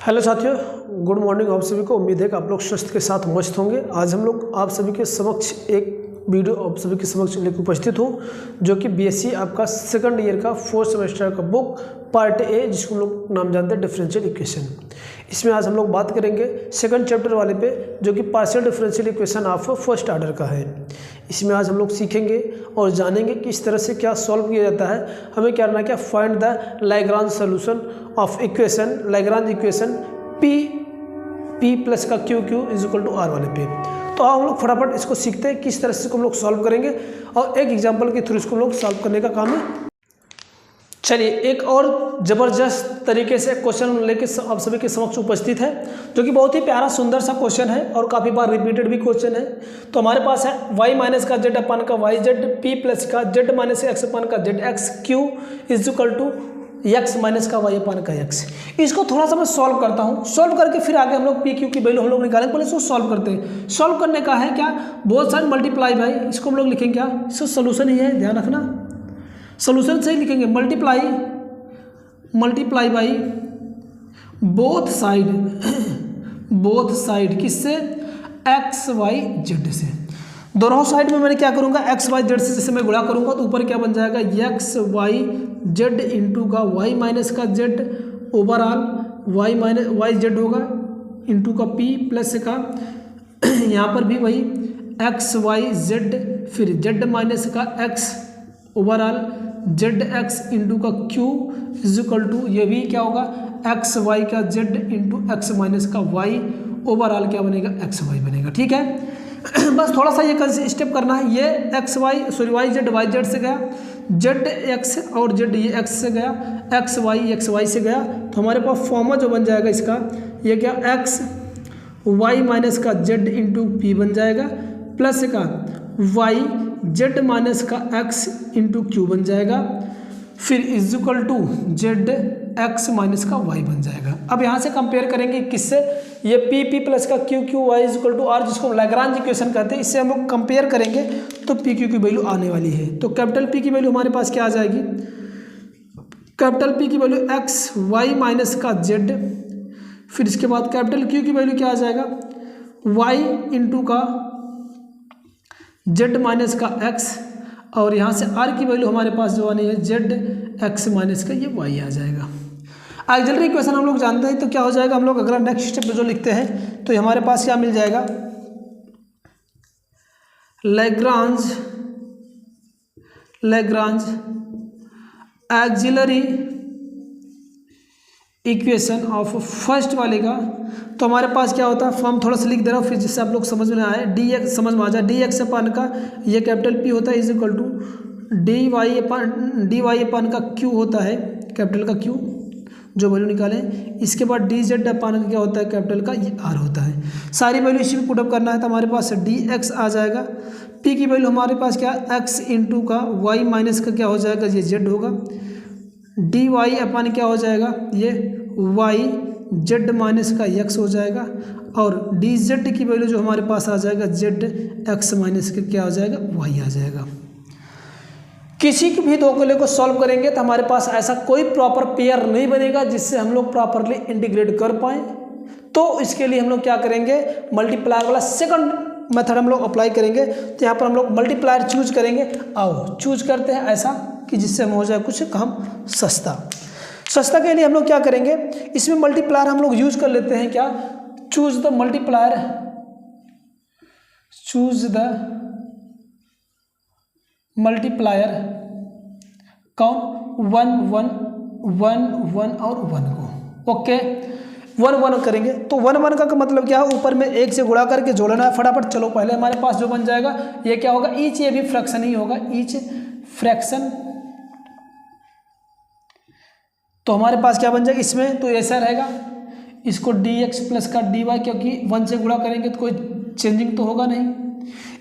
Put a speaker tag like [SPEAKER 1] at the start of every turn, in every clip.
[SPEAKER 1] Hello साथियों, good morning आप सभी को। उम्मीद है कि आप लोग स्वस्थ के साथ मस्त होंगे। आज हम लोग आप सभी के समक्ष एक वीडियो आप सभी के समक्ष लेकर उपस्थित हूँ, जो कि बीएससी आपका सेकंड ईयर का 4th सेमेस्टर का बुक पार्ट ए, जिसको हम लोग नाम जानते हैं डिफरेंशियल इक्वेशन। इसमें आज हम लोग बात करेंगे सेकंड चैप्टर वाले पे, जो कि partial differential equation of first order का है। इसमें आज हम लोग सीखेंगे और जानेंगे कि इस तरह से क्या सॉल्व किया जाता है। हमें क्या करना है, क्या find the Lagrange solution of equation, Lagrange equation p plus का q is equal to r वाले पे। तो हम लोग फटाफट इसको सीखते हैं किस तरह से इसको हम लोग सॉल्व करेंगे, और एक एग्जाम्पल के थ्रू इसको हम लोग सॉल्व करने का काम है। चलिए, एक और ज़बरदस्त तरीके से क्वेश्चन लेके आप सभी के समक्ष उपस्थित है, जो कि बहुत ही प्यारा सुंदर सा क्वेश्चन है और काफ़ी बार रिपीटेड भी क्वेश्चन है। तो हमारे पास है y माइनस का z अपान का y z, p प्लस का z माइनस x अपान का z x, q is equal to x minus का y अपान का x। इसको थोड़ा सा मैं सॉल्व करता हूँ। सॉल्व करके फिर आगे हम लोग p q की वैल्यू हम लोग निकालेंगे। पहले इसको सॉल्व करते हैं। सॉल्व करने का है क्या, बोथ साइड मल्टीप्लाई बाई, इसको हम लोग लिखेंगे क्या, इसको सोल्यूशन ही है, ध्यान रखना, सोल्यूशन से ही लिखेंगे। मल्टीप्लाई बाई बोथ साइड किससे, एक्स वाई जेड से। दोनों साइड में मैंने क्या करूंगा, एक्स वाई जेड से जैसे मैं गुणा करूंगा तो ऊपर क्या बन जाएगा, एक्स वाई जेड इंटू का वाई माइनस का जेड ओवरऑल वाई जेड होगा इंटू का पी प्लस का यहाँ पर भी वही एक्स वाई जेड, फिर जेड माइनस का x overall Z x into का क्यू इज इक्वल टू, ये भी क्या होगा, एक्स वाई का जेड इंटू एक्स माइनस का वाई ओवरऑल क्या बनेगा, एक्स वाई बनेगा। ठीक है, बस थोड़ा सा ये स्टेप करना है। ये X Y sorry Y Z से गया, जेड एक्स और जेड ये एक्स से गया, एक्स वाई से गया। तो हमारे पास फॉर्मा जो बन जाएगा इसका, ये क्या, एक्स वाई माइनस का जेड इंटू पी बन जाएगा, प्लस का वाई जेड माइनस का एक्स इंटू क्यू बन जाएगा, फिर is equal to Z X minus का वाई बन जाएगा। अब यहाँ से कंपेयर करेंगे किससे, ये पी प्लस का Q Y is equal to R, जिसको लैग्रांज इक्वेशन कहते हैं, इससे हम लोग कंपेयर करेंगे तो पी क्यू की वैल्यू आने वाली है। तो कैपिटल पी की वैल्यू हमारे पास क्या आ जाएगी, कैपिटल पी की वैल्यू एक्स वाई माइनस का जेड, फिर इसके बाद कैपिटल क्यू की वैल्यू क्या आ जाएगा, वाई इंटू का जेड माइनस का एक्स, और यहाँ से आर की वैल्यू हमारे पास जो आनी है जेड एक्स माइनस का ये वाई आ जाएगा। ऑक्सिलरी इक्वेशन हम लोग जानते हैं, तो क्या हो जाएगा, हम लोग अगला नेक्स्ट स्टेप जो लिखते हैं तो हमारे पास क्या मिल जाएगा, Lagrange auxiliary equation of first वाले का। तो हमारे पास क्या होता है, फॉर्म थोड़ा सा लिख दे रहा हूँ फिर जिससे आप लोग समझ में आए, डी एक्स समझ में आ जाए, डी एक्स अपान का ये कैपिटल पी होता है is equal to D Y upon का क्यू होता है, कैपिटल का क्यू जो वैल्यू निकालें। इसके बाद डी जेड अपान का क्या होता है, कैपिटल का ये आर होता है। सारी वैल्यू इसी में पुटअप करना है, तो हमारे पास डी एक्स आ जाएगा, पी की वैल्यू हमारे पास क्या, एक्स इंटू का वाई माइनस का क्या हो जाएगा, ये जेड होगा, डी वाई अपान क्या हो जाएगा, ये वाई जेड माइनस का एक्स हो जाएगा, और डी जेड की वैल्यू जो हमारे पास आ जाएगा, जेड एक्स माइनस का क्या हो जाएगा, वाई आ जाएगा। किसी भी दो को लेकर सॉल्व करेंगे तो हमारे पास ऐसा कोई प्रॉपर पेयर नहीं बनेगा जिससे हम लोग प्रॉपरली इंटीग्रेट कर पाएँ। तो इसके लिए हम लोग क्या करेंगे, मल्टीप्लायर वाला सेकंड मेथड हम लोग अप्लाई करेंगे। तो यहाँ पर हम लोग मल्टीप्लायर चूज करेंगे। आओ चूज करते हैं ऐसा कि जिससे हम हो जाए कुछ काम सस्ता के लिए हम लोग क्या करेंगे, इसमें मल्टीप्लायर हम लोग यूज कर लेते हैं क्या, चूज द मल्टीप्लायर कौन, 1 और 1 को, ओके 1 करेंगे। तो 1 का मतलब क्या है, ऊपर में एक से गुणा करके जोड़ना है फटाफट। चलो पहले हमारे पास जो बन जाएगा ये क्या होगा, ईच, ये भी फ्रैक्शन ही होगा, ईच फ्रैक्शन। तो हमारे पास क्या बन जाएगा, इसमें तो ऐसा रहेगा, इसको डी एक्स प्लस का डी वाई, क्योंकि 1 से गुणा करेंगे तो कोई चेंजिंग तो होगा नहीं,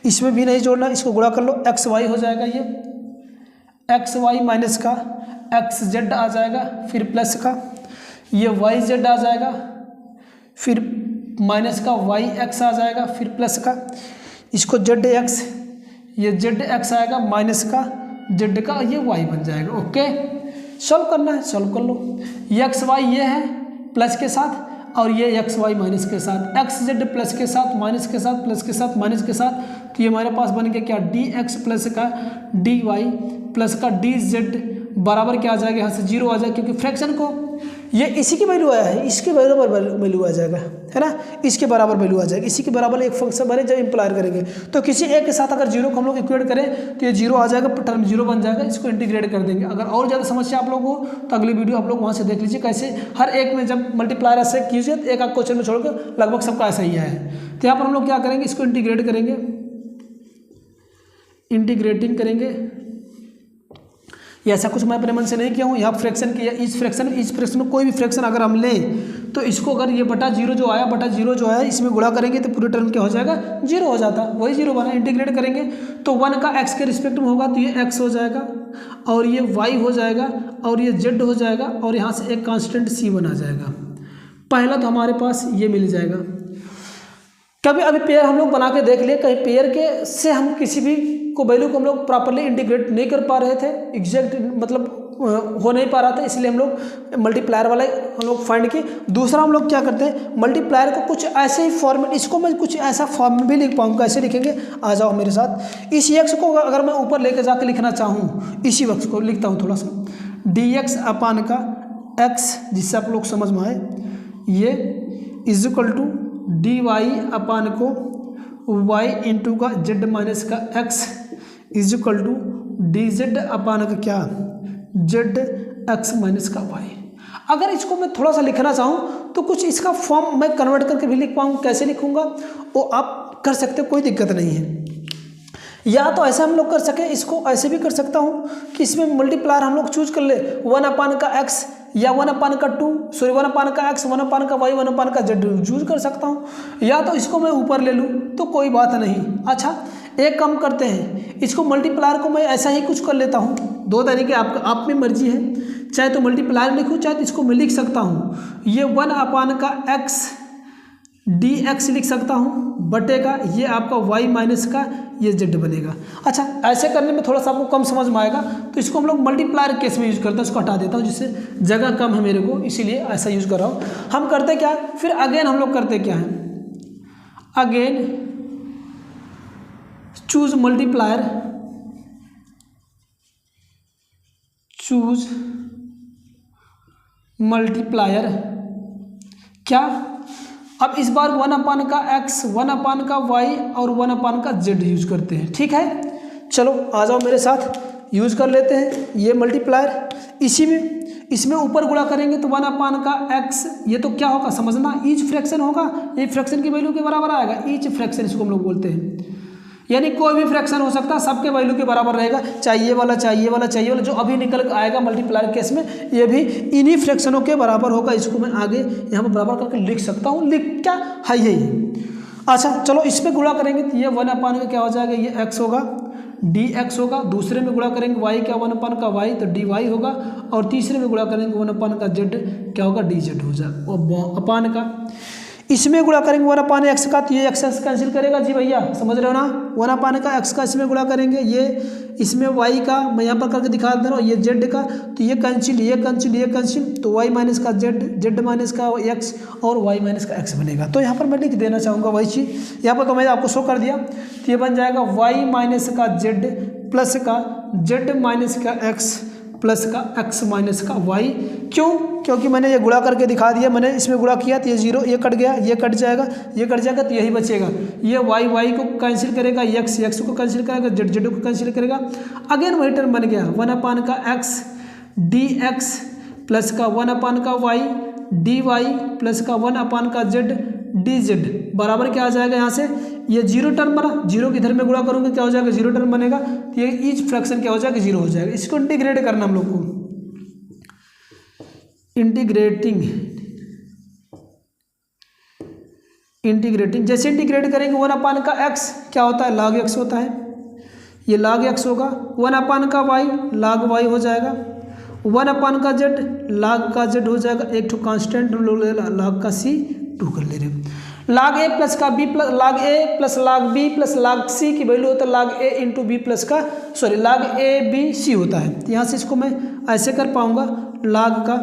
[SPEAKER 1] इसमें भी नहीं जोड़ना, इसको गुणा कर लो, एक्स वाई हो जाएगा, ये एक्स वाई माइनस का एक्स जेड आ जाएगा, फिर प्लस का ये वाई जेड आ जाएगा, फिर माइनस का वाई एक्स आ जाएगा, फिर प्लस का इसको जेड एक्स, ये जेड एक्स आएगा, माइनस का जेड का ये वाई बन जाएगा। ओके, सॉल्व करना है, सॉल्व कर लो। एक्स वाई ये है प्लस के साथ, और ये एक्स वाई माइनस के साथ, एक्स जेड प्लस के साथ माइनस के साथ प्लस के साथ माइनस के साथ, तो ये हमारे पास बन गया क्या डी एक्स प्लस का डी वाई प्लस का डी जेड बराबर क्या आ जाएगा, यहाँ से 0 आ जाएगा, क्योंकि फ्रैक्शन को ये इसी की वैल्यू आया है, इसके बराबर वैल्यू आ जाएगा, है ना, इसके बराबर वैल्यू आ जाएगा, इसी के बराबर एक फंक्शन बने जब इंप्लायर करेंगे, तो किसी एक के साथ अगर 0 को हम लोग इक्वेट करें तो ये 0 आ जाएगा, टर्म 0 बन जाएगा, इसको इंटीग्रेट कर देंगे। अगर और ज़्यादा समस्या आप लोगों को तो अगली वीडियो आप लोग वहाँ से देख लीजिए कैसे हर एक में जब मल्टीप्लायर ऐसे कीजिए तो एक आध क्वेश्चन में छोड़कर लगभग सबका ऐसा ही है। तो यहाँ पर हम लोग क्या करेंगे, इसको इंटीग्रेट करेंगे, इंटीग्रेटिंग करेंगे, ये ऐसा कुछ मैं अपने मन से नहीं किया हूँ, यहाँ फ्रैक्शन किया, इस फ्रैक्शन में कोई भी फ्रैक्शन अगर हम लें तो इसको अगर ये बटा 0 जो आया बटा 0 जो आया इसमें गुणा करेंगे तो पूरी टर्म क्या हो जाएगा, 0 हो जाता, वही 0 बना। इंटीग्रेट करेंगे तो 1 का x के रिस्पेक्ट में होगा तो ये x हो जाएगा और ये y हो जाएगा और ये z हो जाएगा और यहाँ से एक कांस्टेंट c1 आ जाएगा। पहला तो हमारे पास ये मिल जाएगा। कभी अभी पेयर हम लोग बना के देख लिए, कहीं पेयर के से हम किसी भी को वैल्यू को हम लोग प्रॉपरली इंटीग्रेट नहीं कर पा रहे थे, एग्जैक्ट मतलब हो नहीं पा रहा था, इसलिए हम लोग मल्टीप्लायर वाला हम लोग फाइंड किए। दूसरा हम लोग क्या करते हैं, मल्टीप्लायर को कुछ ऐसे ही फॉर्मेट, इसको मैं कुछ ऐसा फॉर्म में भी लिख पाऊँगा, कैसे लिखेंगे, आ जाओ मेरे साथ। इस एक्स को अगर मैं ऊपर लेके जाकर लिखना चाहूँ, इसी वक्त को लिखता हूँ थोड़ा सा, डी एक्स अपान का एक्स, जिससे आप लोग समझ में आए, ये is equal to D Y upon को वाई इंटू का जेड माइनस का X is equal to D Z upon का क्या जेड एक्स माइनस का वाई। अगर इसको मैं थोड़ा सा लिखना चाहूँ तो कुछ इसका फॉर्म मैं कन्वर्ट करके भी लिख पाऊँ, कैसे लिखूँगा वो आप कर सकते हो, कोई दिक्कत नहीं है। या तो ऐसा हम लोग कर सके, इसको ऐसे भी कर सकता हूँ कि इसमें मल्टीप्लायर हम लोग चूज कर ले 1 अपान का एक्स या 1 अपान का 2, सॉरी 1 अपान का एक्स 1 अपान का वाई 1 अपान का जेड चूज कर सकता हूँ, या तो इसको मैं ऊपर ले लूँ तो कोई बात नहीं। अच्छा एक काम करते हैं, इसको मल्टीप्लायर को मैं ऐसा ही कुछ कर लेता हूँ, दो तरीके आप में मर्जी है, चाहे तो मल्टीप्लायर लिखूँ चाहे तो इसको मैं लिख सकता हूँ, ये 1 अपान का एक्स डी एक्स लिख सकता हूँ बटे का ये आपका y माइनस का ये z बनेगा। अच्छा ऐसे करने में थोड़ा सा आपको कम समझ में आएगा, तो इसको हम लोग मल्टीप्लायर केस में यूज करते हैं, इसको हटा देता हूँ जिससे जगह कम है मेरे को, इसीलिए ऐसा यूज कर रहा हूँ। हम करते क्या, फिर अगेन हम लोग करते क्या है, again choose multiplier, choose multiplier क्या, अब इस बार 1 अपान का x 1 अपान का y और 1 अपान का z यूज करते हैं, ठीक है। चलो आ जाओ मेरे साथ, यूज कर लेते हैं ये मल्टीप्लायर। इसी में इसमें ऊपर गुणा करेंगे तो 1 अपान का x, ये तो क्या होगा समझना, ईच फ्रैक्शन होगा, ये फ्रैक्शन की वैल्यू के बराबर आएगा, ईच फ्रैक्शन इसको हम लोग बोलते हैं, यानी कोई भी फ्रैक्शन हो सकता है, सबके वैल्यू के बराबर रहेगा, चाहिए वाला चाहिए वाला चाहिए वाला, जो अभी निकल आएगा मल्टीप्लायर केस में ये भी इन्हीं फ्रैक्शनों के बराबर होगा। इसको मैं आगे यहाँ पर बराबर करके लिख सकता हूँ, लिख क्या है यही। अच्छा चलो इस पर गुणा करेंगे तो ये 1 अपान का क्या हो जाएगा, ये x होगा, डी एक्स होगा, दूसरे में गुणा करेंगे y क्या 1 अपान का y तो डी वाई होगा, और तीसरे में गुणा करेंगे 1 अपान का z क्या होगा, डी जेड हो जाएगा, और अपान का इसमें गुणा करेंगे 1 अपान एक्स का तो ये एक्स कैंसिल करेगा जी भैया, समझ रहे हो ना, 1 अपान का एक्स का इसमें गुणा करेंगे, ये इसमें y का मैं यहाँ पर करके दिखा दे रहा हूँ, ये z का तो ये कैंसिल ये कैंसिल ये कैंसिल, तो y माइनस का z माइनस का x और y माइनस का x बनेगा। तो यहाँ पर मैं लिख देना चाहूँगा वही चीज़, यहाँ पर तो मैंने आपको शो कर दिया, तो ये बन जाएगा y माइनस का z प्लस का z माइनस का x प्लस का x माइनस का y। क्यों, क्योंकि मैंने ये गुणा करके दिखा दिया, मैंने इसमें गुणा किया तो ये 0 ये कट गया, ये कट जाएगा, ये कट जाएगा तो यही बचेगा, ये y को कैंसिल करेगा, x को कैंसिल करेगा, z को कैंसिल करेगा, अगेन वही टर्म बन गया 1 अपान का x डी एक्स प्लस का 1 अपान का y डी वाई प्लस का 1 अपान का z डी जेड बराबर क्या आ जाएगा, यहाँ से ये 0 टर्म बना, 0 किधर में गुणा करूँगा क्या हो जाएगा, 0 टर्म बनेगा, तो ये ईच फ्रैक्शन क्या हो जाएगा, 0 हो जाएगा। इसको इंटीग्रेट करना हम लोग को, इंटीग्रेटिंग जैसे इंटीग्रेट करेंगे 1 अपान का x क्या होता है, log x होता है, ये log x होगा, 1 अपान का y log y हो जाएगा, 1 अपान का z log का z हो जाएगा, एक तो कांस्टेंट हम लोग log का c 2 कर ले रहे हैं, log a प्लस का b plus log a plus log b plus log c की वैल्यू होता है log a into B plus का log a b c होता है। तो यहाँ से इसको मैं ऐसे कर पाऊँगा, log का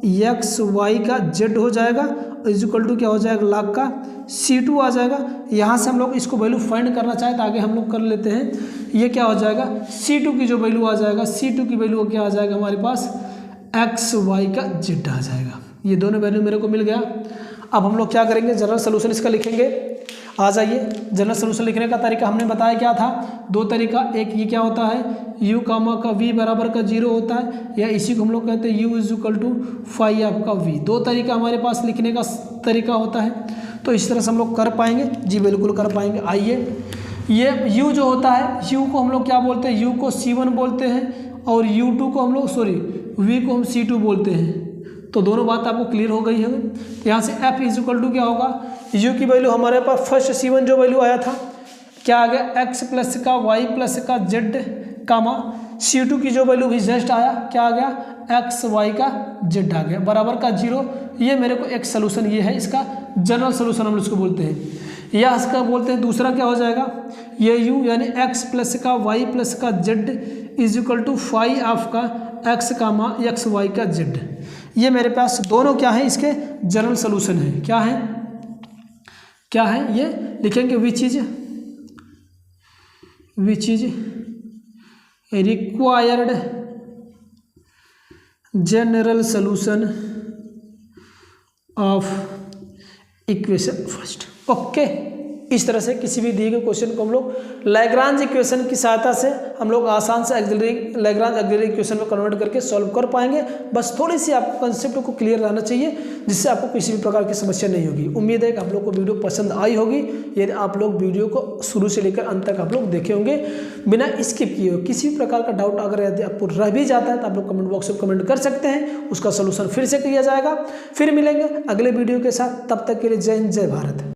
[SPEAKER 1] x y का z हो जाएगा, इज इक्वल टू क्या हो जाएगा, लाख का C2 आ जाएगा। यहाँ से हम लोग इसको वैल्यू फाइंड करना चाहें तो आगे हम लोग कर लेते हैं। ये क्या हो जाएगा, C2 की जो वैल्यू आ जाएगा, C2 की वैल्यू क्या आ जाएगा हमारे पास, XY का Z आ जाएगा। ये दोनों वैल्यू मेरे को मिल गया। अब हम लोग क्या करेंगे, जनरल सोल्यूशन इसका लिखेंगे। आ जाइए, जनरल सोल्यूशन लिखने का तरीका हमने बताया क्या था, दो तरीका। एक ये क्या होता है, u कामा का v बराबर का 0 होता है, या इसी को हम लोग कहते हैं u is equal to phi आपका v। दो तरीका हमारे पास लिखने का तरीका होता है। तो इस तरह से हम लोग कर पाएंगे जी, बिल्कुल कर पाएंगे। आइए, ये u जो होता है, u को हम लोग क्या बोलते हैं, u को C1 बोलते हैं, और u2 को हम लोग v को हम C2 बोलते हैं। तो दोनों बात आपको क्लियर हो गई है। तो यहाँ से f इज इक्वल टू क्या होगा, u की वैल्यू हमारे पास फर्स्ट C1 जो वैल्यू आया था क्या आ गया, x प्लस का y प्लस का z कामा C2 की जो वैल्यू भी जस्ट आया क्या आ गया, x y का z आ गया बराबर का 0। ये मेरे को एक सोल्यूशन ये है, इसका जनरल सोल्यूशन हम इसको बोलते हैं। या इसका बोलते हैं दूसरा क्या हो जाएगा, ये u यानी x प्लस का y प्लस का z is equal to phi of का x कामा x y का z। ये मेरे पास दोनों क्या है, इसके जनरल सोल्यूशन है। क्या है, क्या है, ये लिखेंगे which is required general solution of equation first. Okay, इस तरह से किसी भी दिए गए क्वेश्चन को हम लोग लैग्रांज इक्वेशन की सहायता से हम लोग आसान से लैग्रांज ऑक्सिलरी इक्वेशन में कन्वर्ट करके सॉल्व कर पाएंगे। बस थोड़ी सी आपको कंसेप्ट को क्लियर रहना चाहिए, जिससे आपको किसी भी प्रकार की समस्या नहीं होगी। उम्मीद है कि आप लोग को वीडियो पसंद आई होगी। यदि आप लोग वीडियो को शुरू से लेकर अंत तक आप लोग देखे होंगे बिना स्किप किए हो। किसी भी प्रकार का डाउट अगर यदि आपको रह भी जाता है तो आप लोग कमेंट बॉक्स में कमेंट कर सकते हैं, उसका सोल्यूशन फिर से किया जाएगा। फिर मिलेंगे अगले वीडियो के साथ, तब तक के लिए जय हिंद, जय भारत।